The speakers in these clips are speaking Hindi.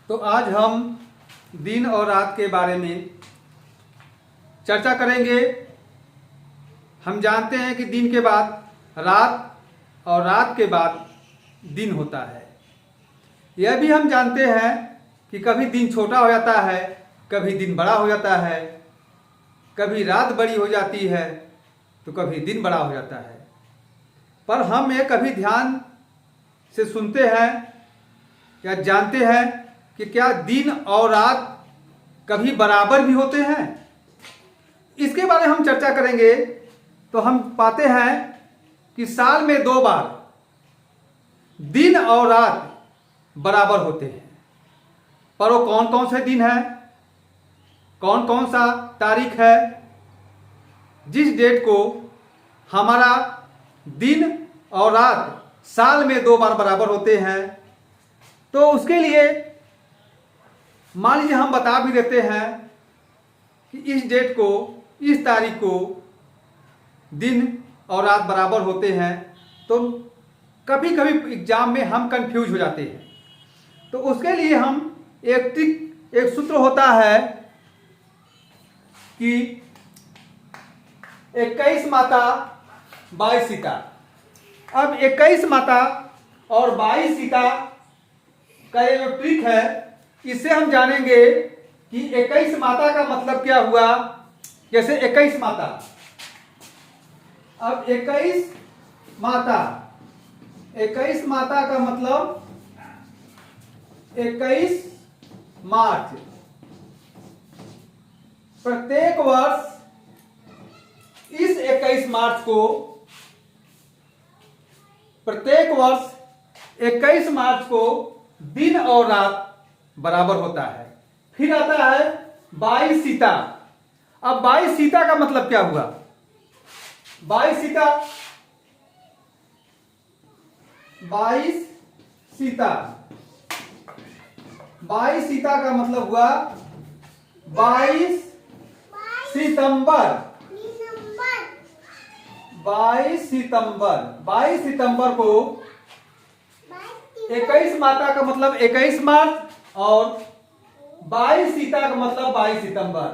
तो आज हम दिन और रात के बारे में चर्चा करेंगे। हम जानते हैं कि दिन के बाद रात और रात के बाद दिन होता है। यह भी हम जानते हैं कि कभी दिन छोटा हो जाता है, कभी दिन बड़ा हो जाता है, कभी रात बड़ी हो जाती है तो कभी दिन बड़ा हो जाता है। पर हम ये कभी ध्यान से सुनते हैं या जानते हैं कि क्या दिन और रात कभी बराबर भी होते हैं? इसके बारे में हम चर्चा करेंगे। तो हम पाते हैं कि साल में 2 बार दिन और रात बराबर होते हैं। पर वो कौन कौन से दिन हैं, कौन कौन सा तारीख है जिस डेट को हमारा दिन और रात साल में 2 बार बराबर होते हैं? तो उसके लिए मान लीजिए हम बता भी देते हैं कि इस डेट को, इस तारीख को दिन और रात बराबर होते हैं। तो कभी कभी एग्जाम में हम कंफ्यूज हो जाते हैं। तो उसके लिए हम एक सूत्र होता है कि 21 माता 22 सीता। अब 21 माता और 22 सीता का ये जो ट्रिक है, इससे हम जानेंगे कि 21 माता का मतलब क्या हुआ। जैसे 21 माता, अब 21 माता का मतलब 21 मार्च। प्रत्येक वर्ष इस 21 मार्च को, प्रत्येक वर्ष 21 मार्च को दिन और रात बराबर होता है। फिर आता है 22 सीता। अब 22 सीता का मतलब क्या हुआ? 22 सीता, 22 सीता, 22 सीता का मतलब हुआ 22 सितंबर। 22 सितंबर, 22 सितंबर को 21 माता का मतलब 21 मार्च और 22 सीता का मतलब 22 सितंबर।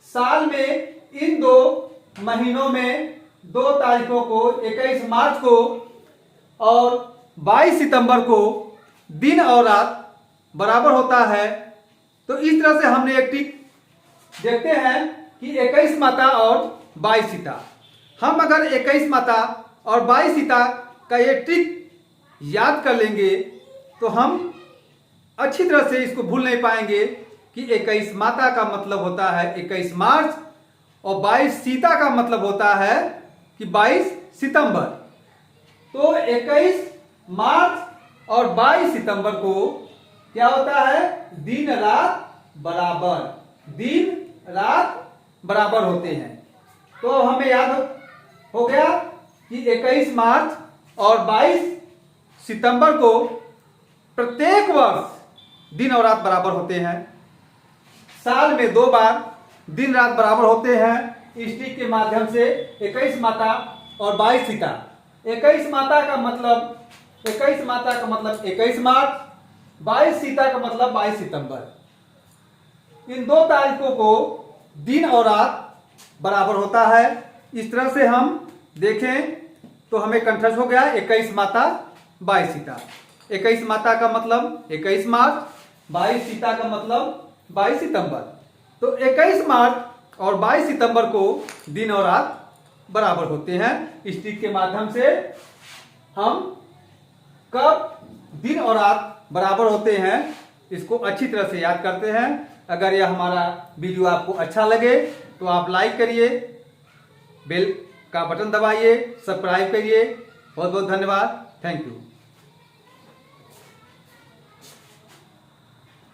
साल में इन 2 महीनों में 2 तारीखों को, 21 मार्च को और 22 सितंबर को दिन और रात बराबर होता है। तो इस तरह से हमने एक ट्रिक देखते हैं कि 21 माता और 22 सीता। हम अगर 21 माता और 22 सीता का ये ट्रिक याद कर लेंगे तो हम अच्छी तरह से इसको भूल नहीं पाएंगे कि 21 माता का मतलब होता है 21 मार्च और 22 सीता का मतलब होता है कि 22 सितंबर। तो 21 मार्च और 22 सितंबर को क्या होता है? दिन रात बराबर, दिन रात बराबर होते हैं। तो हमें याद हो गया कि 21 मार्च और 22 सितंबर को प्रत्येक वर्ष दिन और रात बराबर होते हैं। साल में 2 बार दिन रात बराबर होते हैं। इस ट्रिक के माध्यम से 21 माता और 22 सीता। 21 माता का मतलब 21 मार्च, 22 सीता का मतलब 22 सितंबर। इन 2 तारीखों को दिन और रात बराबर होता है। इस तरह से हम देखें तो हमें कंठस्थ हो गया 21 माता 22 सीता। 21 माता का मतलब 21 मार्च, 22 सीता का मतलब 22 सितंबर। तो 21 मार्च और 22 सितंबर को दिन और रात बराबर होते हैं। इस ट्रिक के माध्यम से हम कब दिन और रात बराबर होते हैं इसको अच्छी तरह से याद करते हैं। अगर यह हमारा वीडियो आपको अच्छा लगे तो आप लाइक करिए, बेल का बटन दबाइए, सब्सक्राइब करिए। बहुत बहुत धन्यवाद। Thank you.